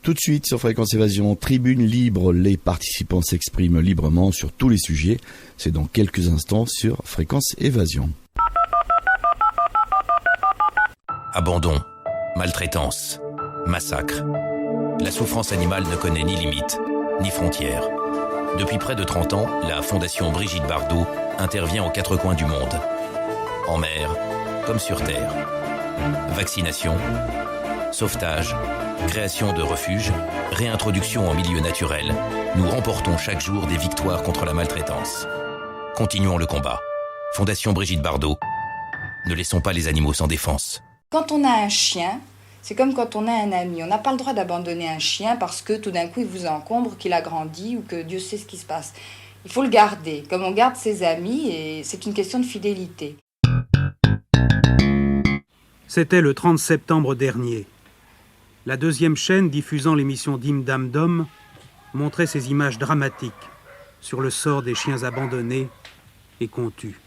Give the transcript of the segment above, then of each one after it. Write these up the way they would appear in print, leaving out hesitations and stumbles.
Tout de suite sur Fréquence Évasion, tribune libre, les participants s'expriment librement sur tous les sujets. C'est dans quelques instants sur Fréquence Évasion. Abandon, maltraitance, massacre. La souffrance animale ne connaît ni limite, ni frontières. Depuis près de 30 ans, la Fondation Brigitte Bardot intervient aux quatre coins du monde. En mer, comme sur terre. Vaccination, sauvetage, création de refuges, réintroduction en milieu naturel. Nous remportons chaque jour des victoires contre la maltraitance. Continuons le combat. Fondation Brigitte Bardot. Ne laissons pas les animaux sans défense. Quand on a un chien, c'est comme quand on a un ami. On n'a pas le droit d'abandonner un chien parce que tout d'un coup il vous encombre, qu'il a grandi ou que Dieu sait ce qui se passe. Il faut le garder, comme on garde ses amis, et c'est une question de fidélité. C'était le 30 septembre dernier. La deuxième chaîne diffusant l'émission Dim Dam Dom montrait ces images dramatiques sur le sort des chiens abandonnés et qu'on tue.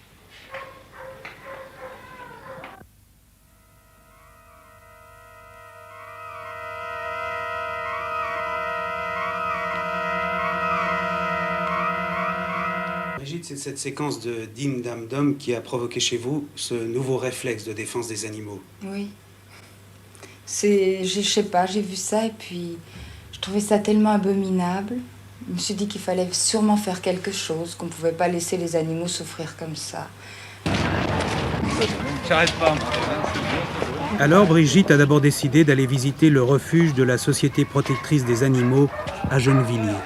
Brigitte, c'est cette séquence de Dim Dam Dom qui a provoqué chez vous ce nouveau réflexe de défense des animaux. Oui. Je sais pas, j'ai vu ça et puis je trouvais ça tellement abominable. Je me suis dit qu'il fallait sûrement faire quelque chose, qu'on pouvait pas laisser les animaux souffrir comme ça. J'arrête pas. Alors Brigitte a d'abord décidé d'aller visiter le refuge de la Société protectrice des animaux à Gennevilliers.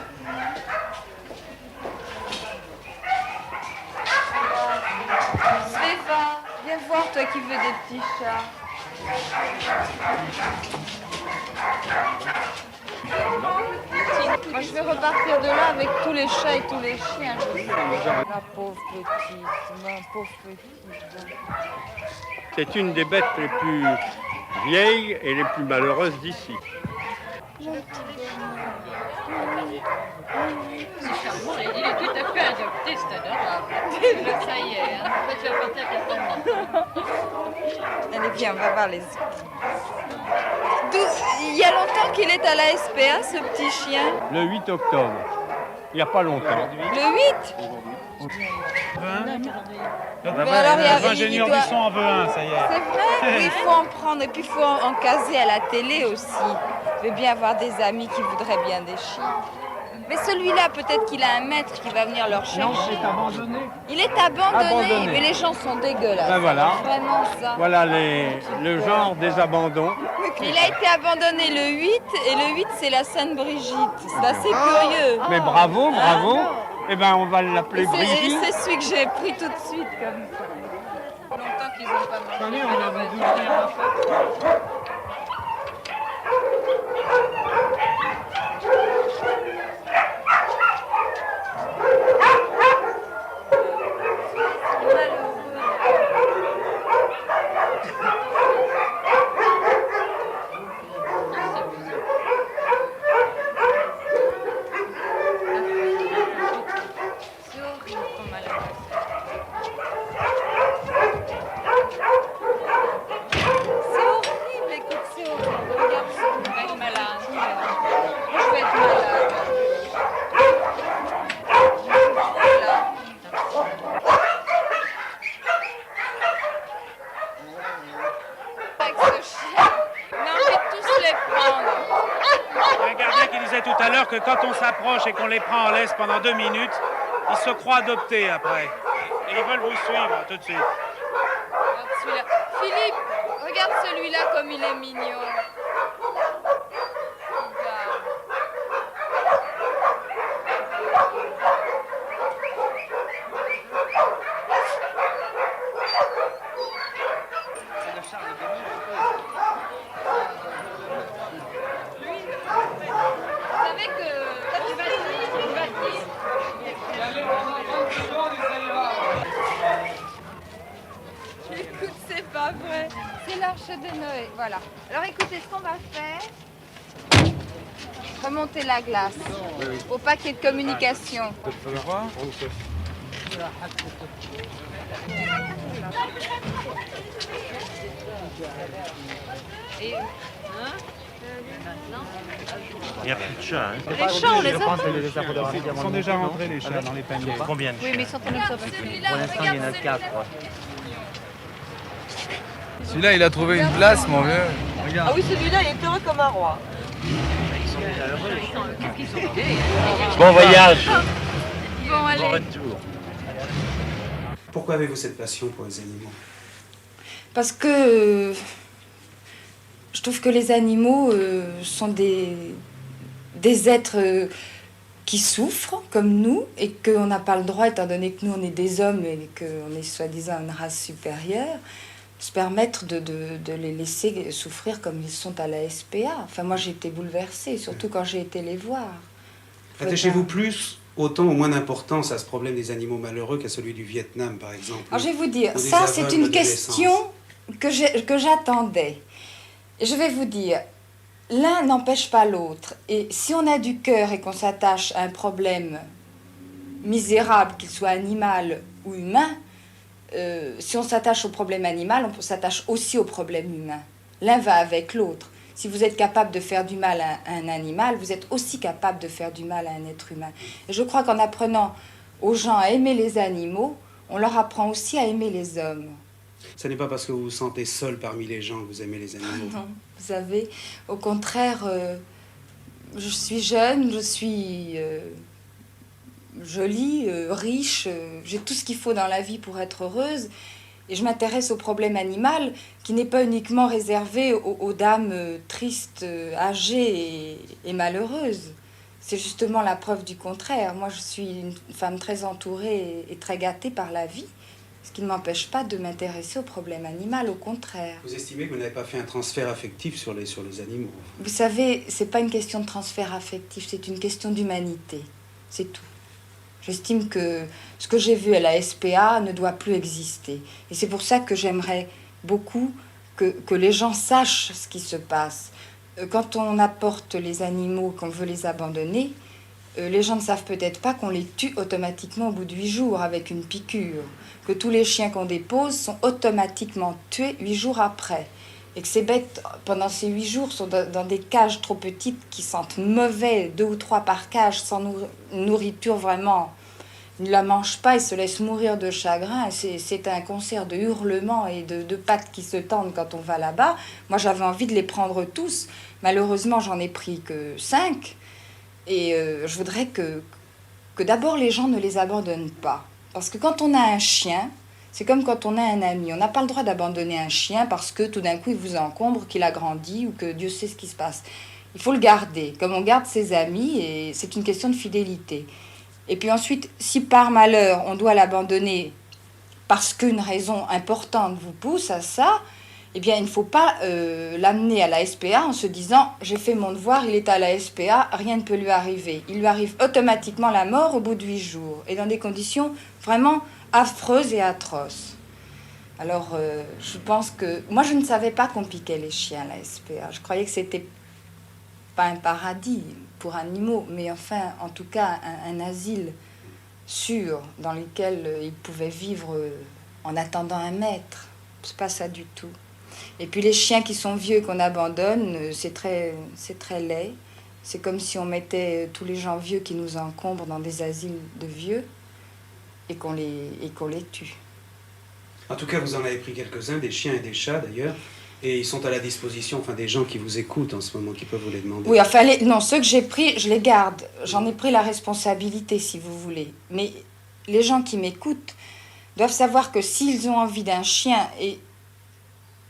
Stéphane, viens voir toi qui veux des petits chats. Moi, je vais repartir de là avec tous les chats et tous les chiens. Ma pauvre petite. C'est une des bêtes les plus vieilles et les plus malheureuses d'ici. C'est charmant, il est tout à fait adopté, c'est adorable. Ça y est, hein. En fait, tu vas porter à ta famille. Allez, viens, on va voir les autres. Il y a longtemps qu'il est à la SPA, ce petit chien. Le 8 octobre, il n'y a pas longtemps. Le 8 L'ingénieur du son en veut un, ça y est. C'est vrai, oui, il faut en prendre et puis il faut en caser à la télé aussi. Je vais bien avoir des amis qui voudraient bien des chiens. Mais celui-là, peut-être qu'il a un maître qui va venir leur chercher. Non, c'est abandonné. Il est abandonné, mais les gens sont dégueulasses. Ben voilà. Vraiment ça. Voilà le genre des abandons. Il a été abandonné le 8 et le 8 c'est la Sainte Brigitte. C'est assez curieux. Mais bravo. Eh ben on va l'appeler Brigitte. C'est celui que j'ai pris tout de suite comme ça. Longtemps qu'ils n'ont pas mangé. On a vendu. Tout à l'heure que quand on s'approche et qu'on les prend en laisse pendant 2 minutes, ils se croient adoptés après. Et ils veulent vous suivre tout de suite. Regarde celui-là. Philippe, regarde celui-là comme il est mignon. Regarde. Écoute, c'est pas vrai. C'est l'arche de Noé. Voilà. Alors écoutez, ce qu'on va faire, remonter la glace. Faut pas qu'il y ait de communication. Et, maintenant, Il n'y a plus de chats. Hein. Les chats, on les a. Ils sont déjà rentrés, les chats, dans les paniers. Combien de Oui, chiens? mais ils sont en observation. Pour l'instant, il y en a 4. Celui-là, il a trouvé une place, mon vieux. Ah oui, celui-là, il est heureux comme un roi. Bon voyage. Bon, Bon allez. retour. Pourquoi avez-vous cette passion pour les animaux? Parce que je trouve que les animaux sont des êtres qui souffrent comme nous et qu'on n'a pas le droit, étant donné que nous on est des hommes et qu'on est soi-disant une race supérieure, de se permettre de les laisser souffrir comme ils sont à la SPA. Enfin, moi j'ai été bouleversée, surtout quand j'ai été les voir. Attachez-vous plus, autant ou moins d'importance à ce problème des animaux malheureux qu'à celui du Vietnam, par exemple? Alors, je vais vous dire, ou des ça c'est aveugles une de question que j'attendais. Et je vais vous dire, l'un n'empêche pas l'autre. Et si on a du cœur et qu'on s'attache à un problème misérable, qu'il soit animal ou humain, si on s'attache au problème animal, on s'attache aussi au problème humain. L'un va avec l'autre. Si vous êtes capable de faire du mal à un animal, vous êtes aussi capable de faire du mal à un être humain. Et je crois qu'en apprenant aux gens à aimer les animaux, on leur apprend aussi à aimer les hommes. Ce n'est pas parce que vous vous sentez seul parmi les gens que vous aimez les animaux. Non, vous savez, au contraire, je suis jeune, je suis jolie, riche, j'ai tout ce qu'il faut dans la vie pour être heureuse. Et je m'intéresse au problème animal qui n'est pas uniquement réservé aux dames tristes, âgées et malheureuses. C'est justement la preuve du contraire. Moi, je suis une femme très entourée et très gâtée par la vie, ce qui ne m'empêche pas de m'intéresser au problème animal, au contraire. Vous estimez que vous n'avez pas fait un transfert affectif sur les animaux? Vous savez, c'est pas une question de transfert affectif, c'est une question d'humanité. C'est tout. J'estime que ce que j'ai vu à la SPA ne doit plus exister. Et c'est pour ça que j'aimerais beaucoup que les gens sachent ce qui se passe. Quand on apporte les animaux, qu'on veut les abandonner, les gens ne savent peut-être pas qu'on les tue automatiquement au bout de 8 jours avec une piqûre. Que tous les chiens qu'on dépose sont automatiquement tués 8 jours après. Et que ces bêtes, pendant ces 8 jours, sont dans des cages trop petites qui sentent mauvais, 2 ou 3 par cage, sans nourriture vraiment. Ils ne la mangent pas, ils se laissent mourir de chagrin. C'est un concert de hurlements et de pattes qui se tendent quand on va là-bas. Moi, j'avais envie de les prendre tous. Malheureusement, j'en ai pris que 5. Et je voudrais que d'abord les gens ne les abandonnent pas. Parce que quand on a un chien, c'est comme quand on a un ami. On n'a pas le droit d'abandonner un chien parce que tout d'un coup il vous encombre, qu'il a grandi ou que Dieu sait ce qui se passe. Il faut le garder, comme on garde ses amis, et c'est une question de fidélité. Et puis ensuite, si par malheur on doit l'abandonner parce qu'une raison importante vous pousse à ça, eh bien il ne faut pas l'amener à la SPA en se disant « j'ai fait mon devoir, il est à la SPA, rien ne peut lui arriver ». Il lui arrive automatiquement la mort au bout de 8 jours, et dans des conditions vraiment affreuses et atroces. Alors je pense que... Moi je ne savais pas qu'on piquait les chiens à la SPA, je croyais que c'était pas un paradis pour animaux, mais enfin en tout cas un asile sûr dans lequel ils pouvaient vivre en attendant un maître. C'est pas ça du tout. Et puis les chiens qui sont vieux qu'on abandonne, c'est très laid. C'est comme si on mettait tous les gens vieux qui nous encombrent dans des asiles de vieux et qu'on les tue. En tout cas, vous en avez pris quelques-uns, des chiens et des chats d'ailleurs, et ils sont à la disposition des gens qui vous écoutent en ce moment, qui peuvent vous les demander. Oui, enfin, non, ceux que j'ai pris, je les garde. J'en ai pris la responsabilité, si vous voulez. Mais les gens qui m'écoutent doivent savoir que s'ils ont envie d'un chien, et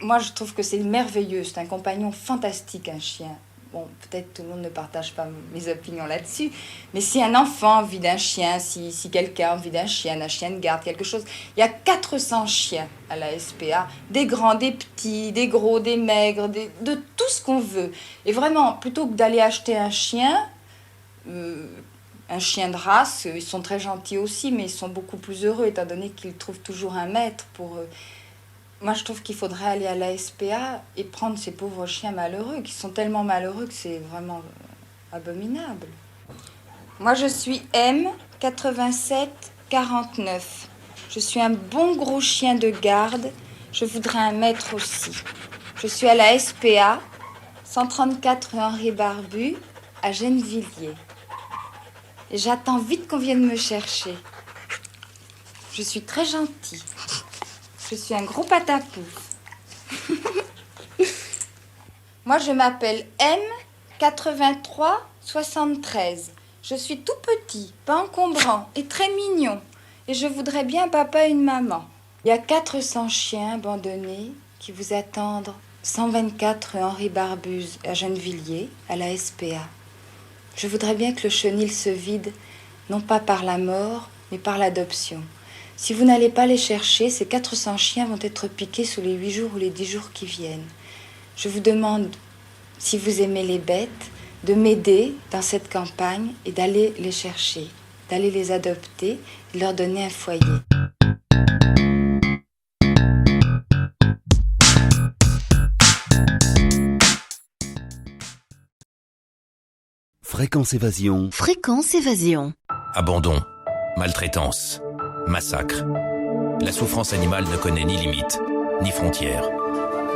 moi je trouve que c'est merveilleux, c'est un compagnon fantastique, un chien. Bon, peut-être tout le monde ne partage pas mes opinions là-dessus, mais si un enfant a envie d'un chien, si quelqu'un a envie d'un chien de garde, quelque chose, il y a 400 chiens à la SPA, des grands, des petits, des gros, des maigres, de tout ce qu'on veut. Et vraiment, plutôt que d'aller acheter un chien de race, ils sont très gentils aussi, mais ils sont beaucoup plus heureux, étant donné qu'ils trouvent toujours un maître pour eux. Moi, je trouve qu'il faudrait aller à la SPA et prendre ces pauvres chiens malheureux, qui sont tellement malheureux que c'est vraiment abominable. Moi, je suis M8749. Je suis un bon gros chien de garde. Je voudrais un maître aussi. Je suis à la SPA, 134 rue Henri Barbu, à Gennevilliers. Et j'attends vite qu'on vienne me chercher. Je suis très gentille. Je suis un gros patapou. Moi, je m'appelle M8373. Je suis tout petit, pas encombrant et très mignon. Et je voudrais bien un papa et une maman. Il y a 400 chiens abandonnés qui vous attendent 124 rue Henri Barbuse à Gennevilliers, à la SPA. Je voudrais bien que le chenil se vide, non pas par la mort, mais par l'adoption. Si vous n'allez pas les chercher, ces 400 chiens vont être piqués sous les 8 jours ou les 10 jours qui viennent. Je vous demande, si vous aimez les bêtes, de m'aider dans cette campagne et d'aller les chercher, d'aller les adopter et leur donner un foyer. Fréquence Évasion. Fréquence Évasion. Abandon, maltraitance, massacre. La souffrance animale ne connaît ni limite, ni frontières.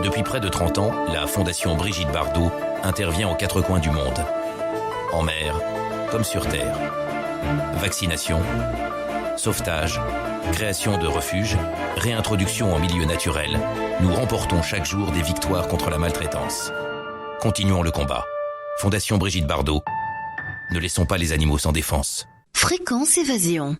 Depuis près de 30 ans, la Fondation Brigitte Bardot intervient aux 4 coins du monde. En mer, comme sur terre. Vaccination, sauvetage, création de refuges, réintroduction en milieu naturel. Nous remportons chaque jour des victoires contre la maltraitance. Continuons le combat. Fondation Brigitte Bardot. Ne laissons pas les animaux sans défense. Fréquence Évasion.